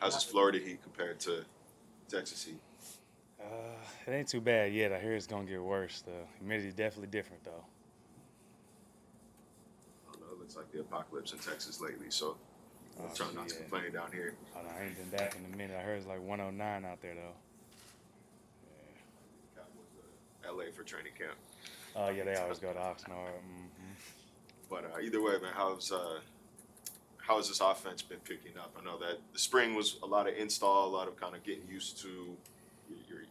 How's this Florida Heat compared to Texas Heat? It ain't too bad yet. I hear it's gonna get worse. The humidity is definitely different though. I don't know. It looks like the apocalypse in Texas lately, so I'm Oh, trying not to yeah. complain down here. Oh, no, I ain't been back in a minute. I heard it's like 109 out there though. Cowboys go to LA for training camp. Oh yeah, they always go to Oxnard. Mm-hmm. But either way, man, how has this offense been picking up? I know that the spring was a lot of install, a lot of kind of getting used to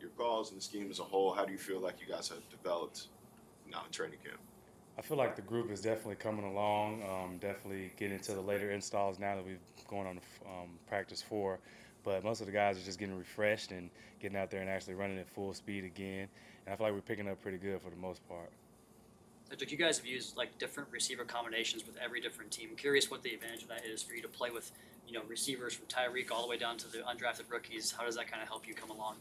your calls and the scheme as a whole. How do you feel like you guys have developed now in training camp? I feel like the group is definitely coming along. Definitely getting into the later installs now that we've gone on to practice 4. But most of the guys are just getting refreshed and getting out there and actually running at full speed again. And I feel like we're picking up pretty good for the most part. Cedrick, you guys have used like different receiver combinations with every different team. I'm curious what the advantage of that is for you to play with, receivers from Tyreek all the way down to the undrafted rookies. How does that kind of help you come along?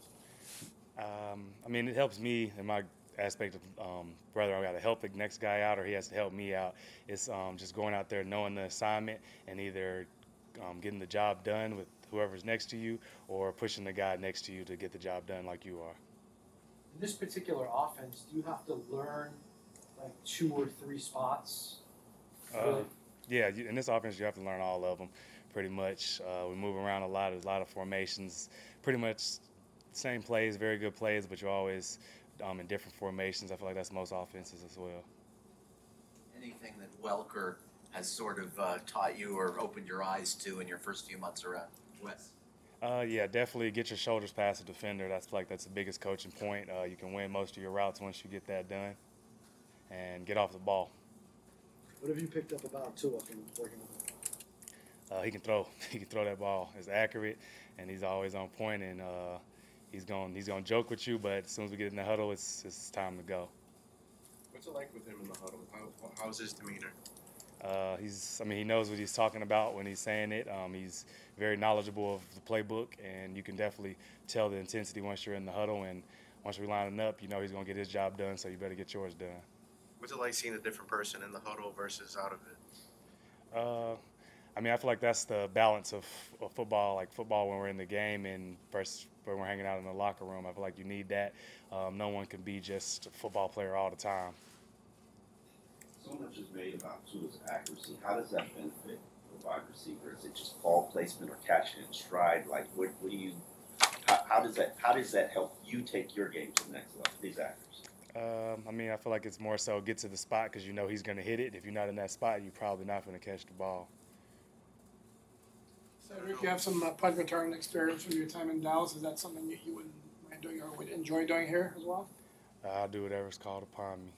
I mean, it helps me in my aspect of whether I got to help the next guy out or he has to help me out. It's just going out there knowing the assignment and either getting the job done with whoever's next to you or pushing the guy next to you to get the job done like you are. In this particular offense, do you have to learn like 2 or 3 spots? Yeah, in this offense, you have to learn all of them pretty much. We move around a lot. There's a lot of formations. Pretty much same plays, very good plays, but you're always in different formations. I feel like that's most offenses as well. Anything that Welker has sort of taught you or opened your eyes to in your first few months around Wes? Yeah, definitely get your shoulders past the defender. That's the biggest coaching point. You can win most of your routes once you get that done, and get off the ball. What have you picked up about Tua from working with him? He can throw. He can throw that ball. It's accurate, and he's always on point. And he's gonna joke with you, but as soon as we get in the huddle, it's time to go. What's it like with him in the huddle? How's his demeanor? He knows what he's talking about when he's saying it. He's very knowledgeable of the playbook, and you can definitely tell the intensity once you're in the huddle. And once we're lining up, you know he's gonna get his job done, so you better get yours done. What's it like seeing a different person in the huddle versus out of it? I feel like that's the balance of football, like football when we're in the game and versus when we're hanging out in the locker room. I feel like you need that. No one can be just a football player all the time. So much is made about Tua's accuracy. How does that benefit the wide receiver? Is it just ball placement or catching in stride? Like, what do you? How does that help you take your game to the next level? His accuracy. I feel like it's more so get to the spot because you know he's going to hit it. If you're not in that spot, you're probably not going to catch the ball. Cedrick, you have some punt return experience from your time in Dallas. Is that something that you wouldn't mind doing or would enjoy doing here as well? I'll do whatever's called upon me.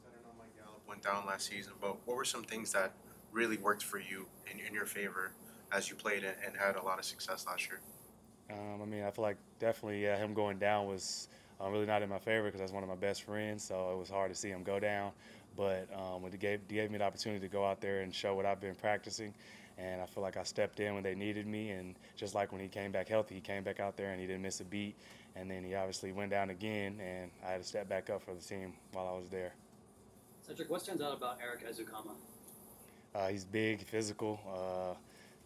I don't know, Mike Gallup went down last season, but what were some things that really worked for you in your favor as you played and had a lot of success last year? I feel like definitely him going down was really not in my favor because that's one of my best friends, so it was hard to see him go down. But when he gave me the opportunity to go out there and show what I've been practicing, and I feel like I stepped in when they needed me, and just like when he came back healthy, he came back out there and he didn't miss a beat, and then he obviously went down again, and I had to step back up for the team while I was there. Cedrick, what stands out about Eric Alzugaray? He's big, physical,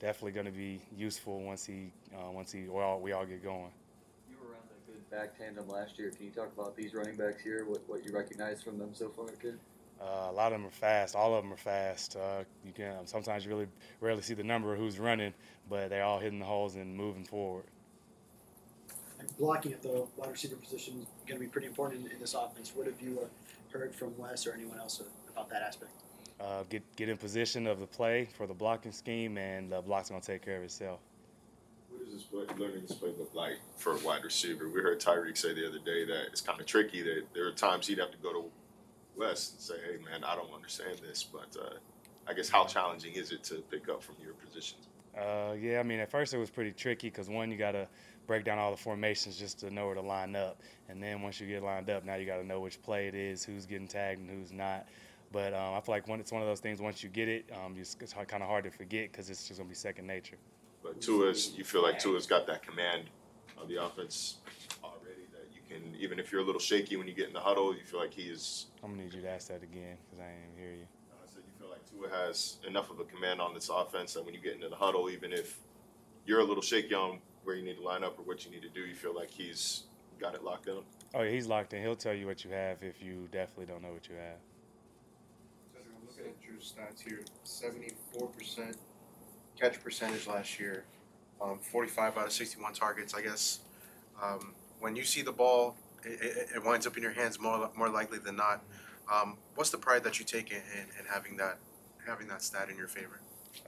definitely going to be useful once we all get going. You were around a good back tandem last year. Can you talk about these running backs here? What you recognize from them so far, kid? A lot of them are fast. All of them are fast. You can sometimes you really rarely see the number of who's running, but they're all hitting the holes and moving forward. And blocking at the wide receiver position is going to be pretty important in this offense. What have you heard from Wes or anyone else about that aspect? Get in position of the play for the blocking scheme, and the block's going to take care of itself. What is learning this playbook like for a wide receiver? We heard Tyreek say the other day that it's kind of tricky, that there are times he'd have to go to Wes and say, hey, man, I don't understand this. But I guess how challenging is it to pick up from your positions? At first it was pretty tricky because, one, you got to break down all the formations just to know where to line up. And then once you get lined up, now you got to know which play it is, who's getting tagged and who's not. But I feel like it's one of those things, once you get it, it's kind of hard to forget because it's just going to be second nature. But you feel like Tua's got that command of the offense already that you can, even if you're a little shaky when you get in the huddle, you feel like he is. I'm going to need you to ask that again because I didn't even hear you. So you feel like Tua has enough of a command on this offense that when you get into the huddle, even if you're a little shaky on where you need to line up or what you need to do, you feel like he's got it locked down? Oh, yeah, he's locked in. He'll tell you what you have if you definitely don't know what you have. Cedrick, I'm looking at your stats here. 74% catch percentage last year. 45 out of 61 targets. I guess when you see the ball, it winds up in your hands more likely than not. What's the pride that you take in having that stat in your favor?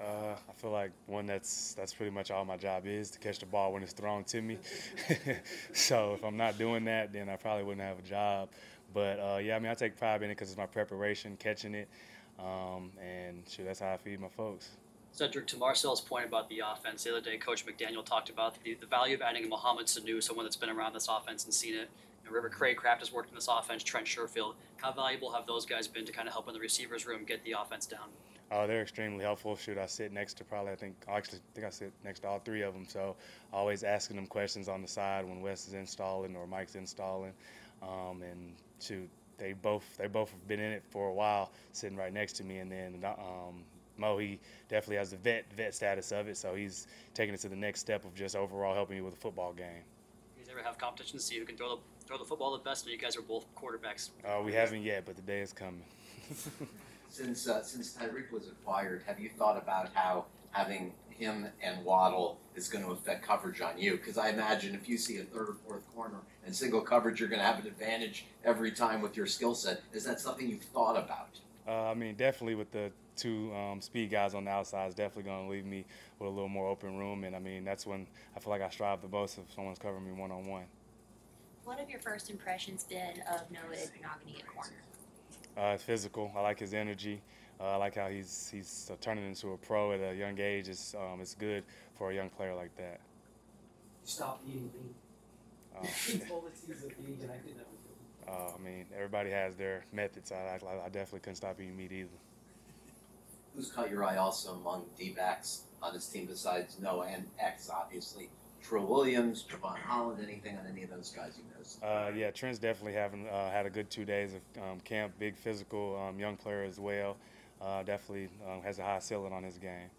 I feel like that's pretty much all my job is, to catch the ball when it's thrown to me. So if I'm not doing that, then I probably wouldn't have a job. But yeah, I mean, I take pride in it because it's my preparation, catching it, and sure, that's how I feed my folks. Cedrick, to Marcel's point about the offense, the other day Coach McDaniel talked about the value of adding a Mohamed Sanu, someone that's been around this offense and seen it. River Craycraft has worked in this offense, Trent Sherfield. How valuable have those guys been to kind of help in the receivers room get the offense down? Oh, they're extremely helpful. Shoot, I sit next to I think I sit next to all three of them. So always asking them questions on the side when Wes is installing or Mike's installing. And shoot, they both have been in it for a while, sitting right next to me. And then Mo, he definitely has the vet status of it, so he's taking it to the next step of just overall helping you with a football game. You guys ever have competition to see who can throw the football the best, or you guys are both quarterbacks? We haven't yet, but the day is coming. Since Tyreek was acquired, have you thought about how having him and Waddle is going to affect coverage on you? Because I imagine if you see a third or fourth corner and single coverage, you're going to have an advantage every time with your skill set. Is that something you've thought about? I mean, definitely with the two speed guys on the outside is definitely going to leave me with a little more open room. And, I mean, that's when I feel like I strive the most if someone's covering me one-on-one. What have your first impressions been of Noah Monogany at corner? Physical. I like his energy. I like how he's turning into a pro at a young age. It's good for a young player like that. Stop eating meat. He told us he's a vegan. I didn't know. I mean, everybody has their methods. I definitely couldn't stop eating meat either. Who's caught your eye also among D-backs on this team besides Noah and X, obviously? Trill Williams, Javon Holland, anything on any of those guys you noticed? Yeah, Trent's definitely had a good 2 days of camp. Big physical young player as well. Definitely has a high ceiling on his game.